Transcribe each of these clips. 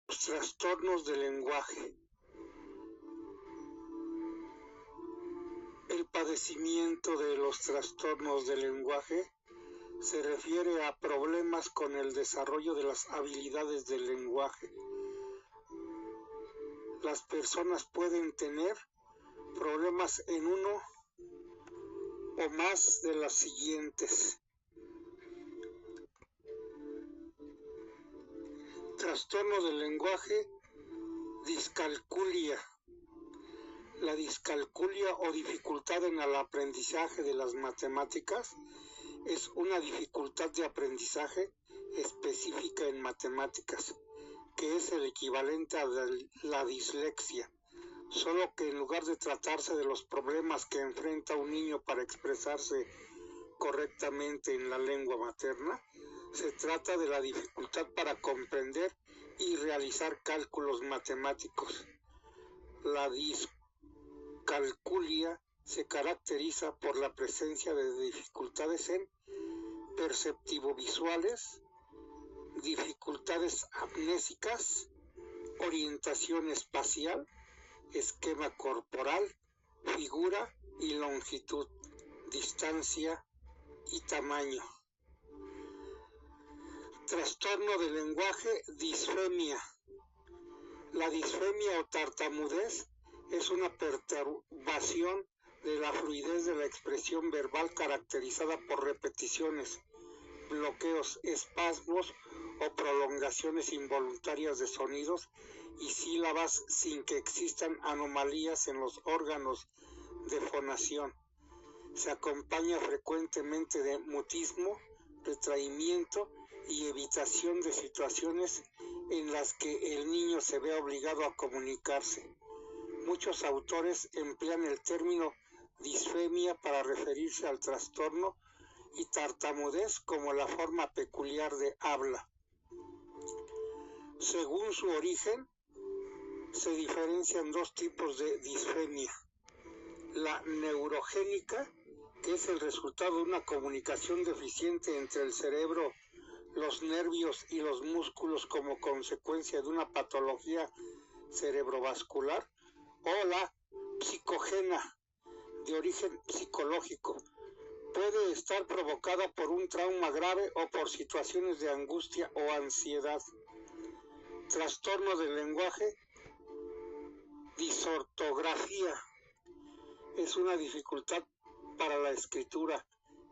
Los trastornos del lenguaje. El padecimiento de los trastornos del lenguaje se refiere a problemas con el desarrollo de las habilidades del lenguaje. Las personas pueden tener problemas en uno o más de las siguientes. Trastorno del lenguaje, discalculia. La discalculia o dificultad en el aprendizaje de las matemáticas es una dificultad de aprendizaje específica en matemáticas, que es el equivalente a la dislexia, solo que en lugar de tratarse de los problemas que enfrenta un niño para expresarse correctamente en la lengua materna, se trata de la dificultad para comprender y realizar cálculos matemáticos. La discalculia se caracteriza por la presencia de dificultades en perceptivo-visuales, dificultades amnésicas, orientación espacial, esquema corporal, figura y longitud, distancia y tamaño. Trastorno del lenguaje, disfemia. La disfemia o tartamudez es una perturbación de la fluidez de la expresión verbal caracterizada por repeticiones, bloqueos, espasmos o prolongaciones involuntarias de sonidos y sílabas sin que existan anomalías en los órganos de fonación. Se acompaña frecuentemente de mutismo, retraimiento y evitación de situaciones en las que el niño se ve obligado a comunicarse. Muchos autores emplean el término disfemia para referirse al trastorno y tartamudez como la forma peculiar de habla. Según su origen, se diferencian dos tipos de disfemia. La neurogénica, que es el resultado de una comunicación deficiente entre el cerebro, los nervios y los músculos como consecuencia de una patología cerebrovascular, o la psicogena, de origen psicológico. Puede estar provocada por un trauma grave o por situaciones de angustia o ansiedad. Trastorno del lenguaje, disortografía. Es una dificultad para la escritura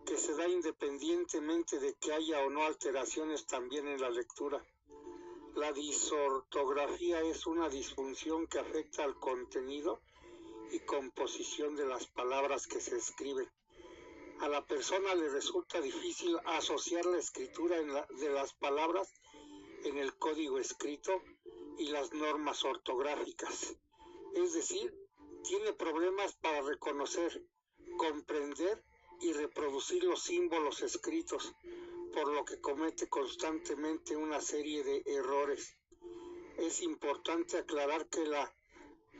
que se da independientemente de que haya o no alteraciones también en la lectura. La disortografía es una disfunción que afecta al contenido y composición de las palabras que se escriben. A la persona le resulta difícil asociar la escritura de las palabras en el código escrito y las normas ortográficas. Es decir, tiene problemas para reconocer, comprender y reproducir los símbolos escritos, por lo que comete constantemente una serie de errores. Es importante aclarar que la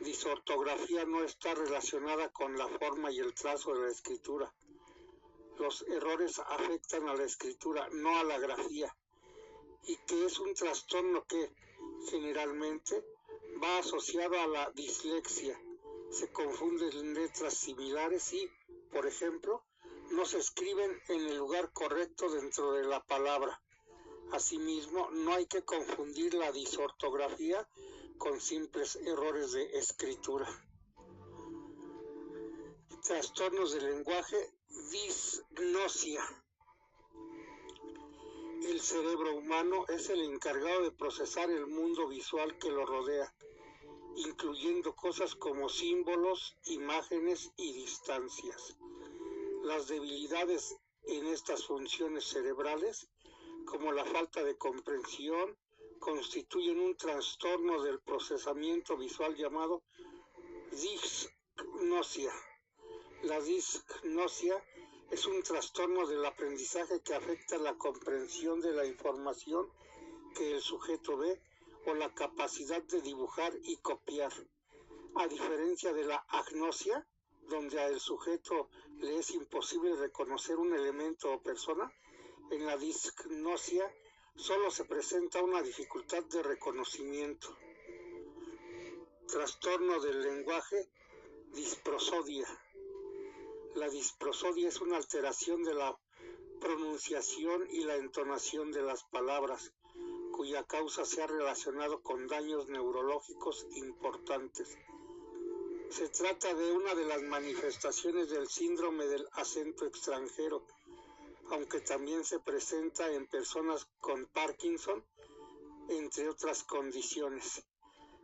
disortografía no está relacionada con la forma y el trazo de la escritura. Los errores afectan a la escritura, no a la grafía, y que es un trastorno que generalmente va asociado a la dislexia. Se confunden letras similares y, por ejemplo, no se escriben en el lugar correcto dentro de la palabra. Asimismo, no hay que confundir la disortografía con simples errores de escritura. Trastornos del lenguaje, disgnosia. El cerebro humano es el encargado de procesar el mundo visual que lo rodea, incluyendo cosas como símbolos, imágenes y distancias. Las debilidades en estas funciones cerebrales, como la falta de comprensión, constituyen un trastorno del procesamiento visual llamado disgnosia. La disgnosia es un trastorno del aprendizaje que afecta la comprensión de la información que el sujeto ve o la capacidad de dibujar y copiar. A diferencia de la agnosia, donde al sujeto le es imposible reconocer un elemento o persona, en la disgnosia solo se presenta una dificultad de reconocimiento. Trastorno del lenguaje, disprosodia. La disprosodia es una alteración de la pronunciación y la entonación de las palabras, cuya causa se ha relacionado con daños neurológicos importantes. Se trata de una de las manifestaciones del síndrome del acento extranjero, aunque también se presenta en personas con Parkinson, entre otras condiciones.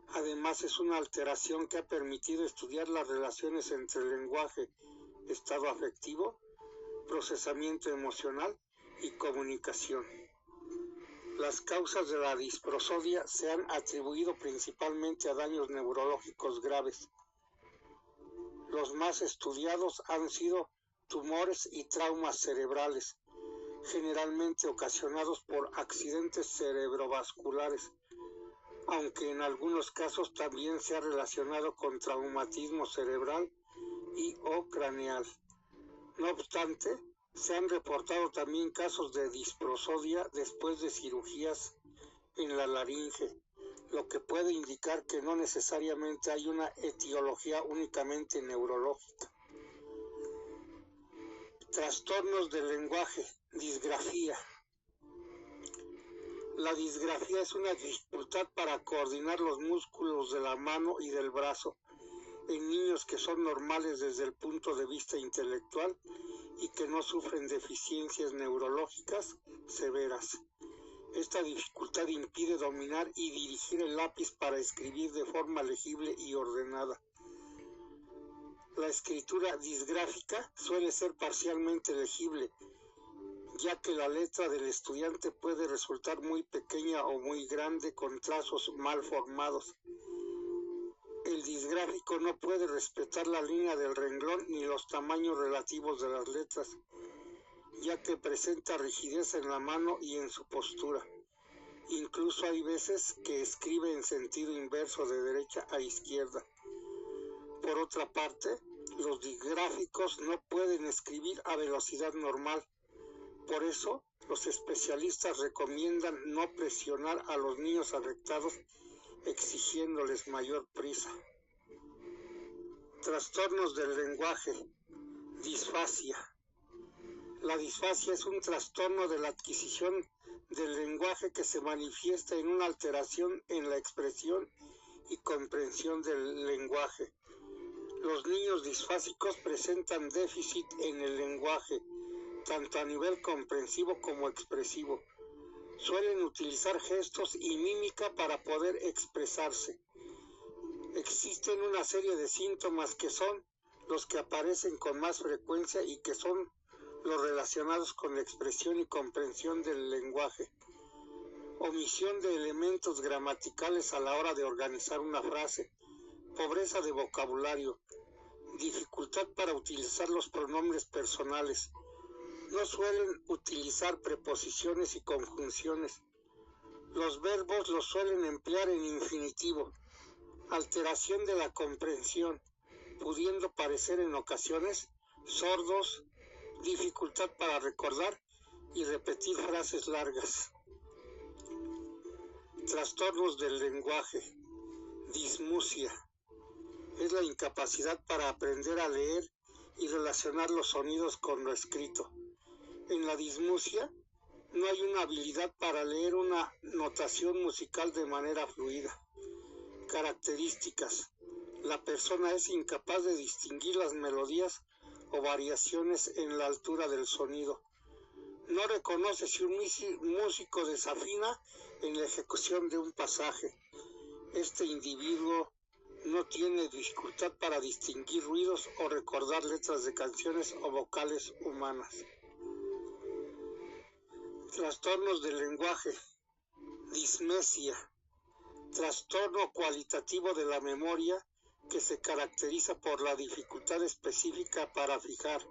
Además, es una alteración que ha permitido estudiar las relaciones entre el lenguaje, estado afectivo, procesamiento emocional y comunicación. Las causas de la disprosodia se han atribuido principalmente a daños neurológicos graves. Los más estudiados han sido tumores y traumas cerebrales, generalmente ocasionados por accidentes cerebrovasculares, aunque en algunos casos también se ha relacionado con traumatismo cerebral y o craneal. No obstante, se han reportado también casos de disprosodia después de cirugías en la laringe, lo que puede indicar que no necesariamente hay una etiología únicamente neurológica. Trastornos del lenguaje, disgrafía. La disgrafía es una dificultad para coordinar los músculos de la mano y del brazo en niños que son normales desde el punto de vista intelectual y que no sufren deficiencias neurológicas severas. Esta dificultad impide dominar y dirigir el lápiz para escribir de forma legible y ordenada. La escritura disgráfica suele ser parcialmente legible, ya que la letra del estudiante puede resultar muy pequeña o muy grande con trazos mal formados. El disgráfico no puede respetar la línea del renglón ni los tamaños relativos de las letras, ya que presenta rigidez en la mano y en su postura. Incluso hay veces que escribe en sentido inverso de derecha a izquierda. Por otra parte, los disgráficos no pueden escribir a velocidad normal. Por eso, los especialistas recomiendan no presionar a los niños afectados exigiéndoles mayor prisa. Trastornos del lenguaje, disfasia. La disfasia es un trastorno de la adquisición del lenguaje que se manifiesta en una alteración en la expresión y comprensión del lenguaje. Los niños disfásicos presentan déficit en el lenguaje, tanto a nivel comprensivo como expresivo. Suelen utilizar gestos y mímica para poder expresarse. Existen una serie de síntomas que son los que aparecen con más frecuencia y que son los relacionados con la expresión y comprensión del lenguaje. Omisión de elementos gramaticales a la hora de organizar una frase, pobreza de vocabulario, dificultad para utilizar los pronombres personales. No suelen utilizar preposiciones y conjunciones. Los verbos los suelen emplear en infinitivo. Alteración de la comprensión, pudiendo parecer en ocasiones sordos, dificultad para recordar y repetir frases largas. Trastornos del lenguaje, dismusia. Es la incapacidad para aprender a leer y relacionar los sonidos con lo escrito. En la dismusia no hay una habilidad para leer una notación musical de manera fluida. Características. La persona es incapaz de distinguir las melodías o variaciones en la altura del sonido. No reconoce si un músico desafina en la ejecución de un pasaje. Este individuo no tiene dificultad para distinguir ruidos o recordar letras de canciones o vocales humanas. Trastornos del lenguaje, dismesia, trastorno cualitativo de la memoria que se caracteriza por la dificultad específica para fijar,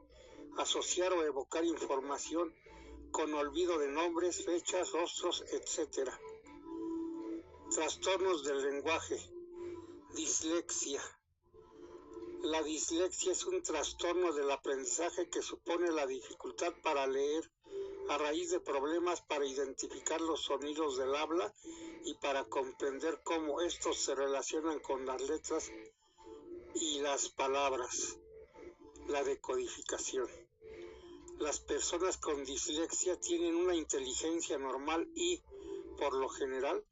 asociar o evocar información con olvido de nombres, fechas, rostros, etc. Trastornos del lenguaje, dislexia. La dislexia es un trastorno del aprendizaje que supone la dificultad para leer a raíz de problemas para identificar los sonidos del habla y para comprender cómo estos se relacionan con las letras y las palabras, la decodificación. Las personas con dislexia tienen una inteligencia normal y, por lo general,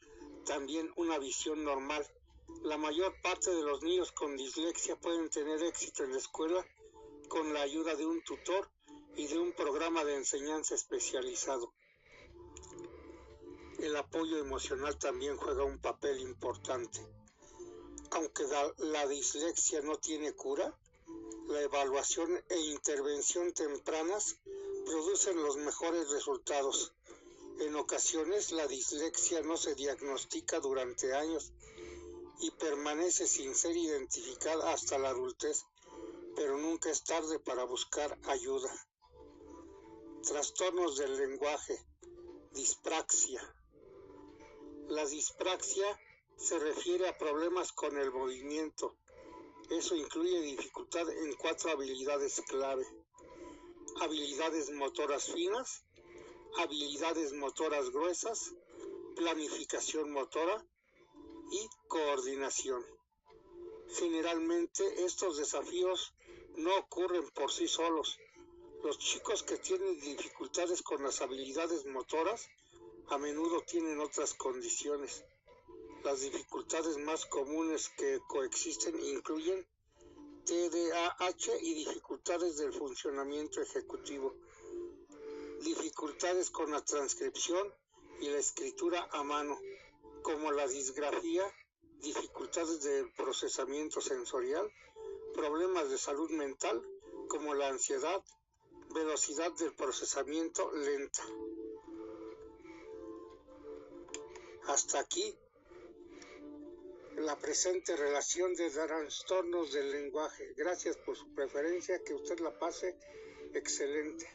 también una visión normal. La mayor parte de los niños con dislexia pueden tener éxito en la escuela con la ayuda de un tutor y de un programa de enseñanza especializado. El apoyo emocional también juega un papel importante. Aunque la dislexia no tiene cura, la evaluación e intervención tempranas producen los mejores resultados. En ocasiones, la dislexia no se diagnostica durante años y permanece sin ser identificada hasta la adultez, pero nunca es tarde para buscar ayuda. Trastornos del lenguaje, dispraxia. La dispraxia se refiere a problemas con el movimiento. Eso incluye dificultad en 4 habilidades clave: habilidades motoras finas, habilidades motoras gruesas, planificación motora y coordinación. Generalmente estos desafíos no ocurren por sí solos. Los chicos que tienen dificultades con las habilidades motoras a menudo tienen otras condiciones. Las dificultades más comunes que coexisten incluyen TDAH y dificultades del funcionamiento ejecutivo, dificultades con la transcripción y la escritura a mano, como la disgrafía, dificultades del procesamiento sensorial, problemas de salud mental, como la ansiedad, velocidad del procesamiento lenta. Hasta aquí la presente relación de trastornos del lenguaje. Gracias por su preferencia, que usted la pase excelente.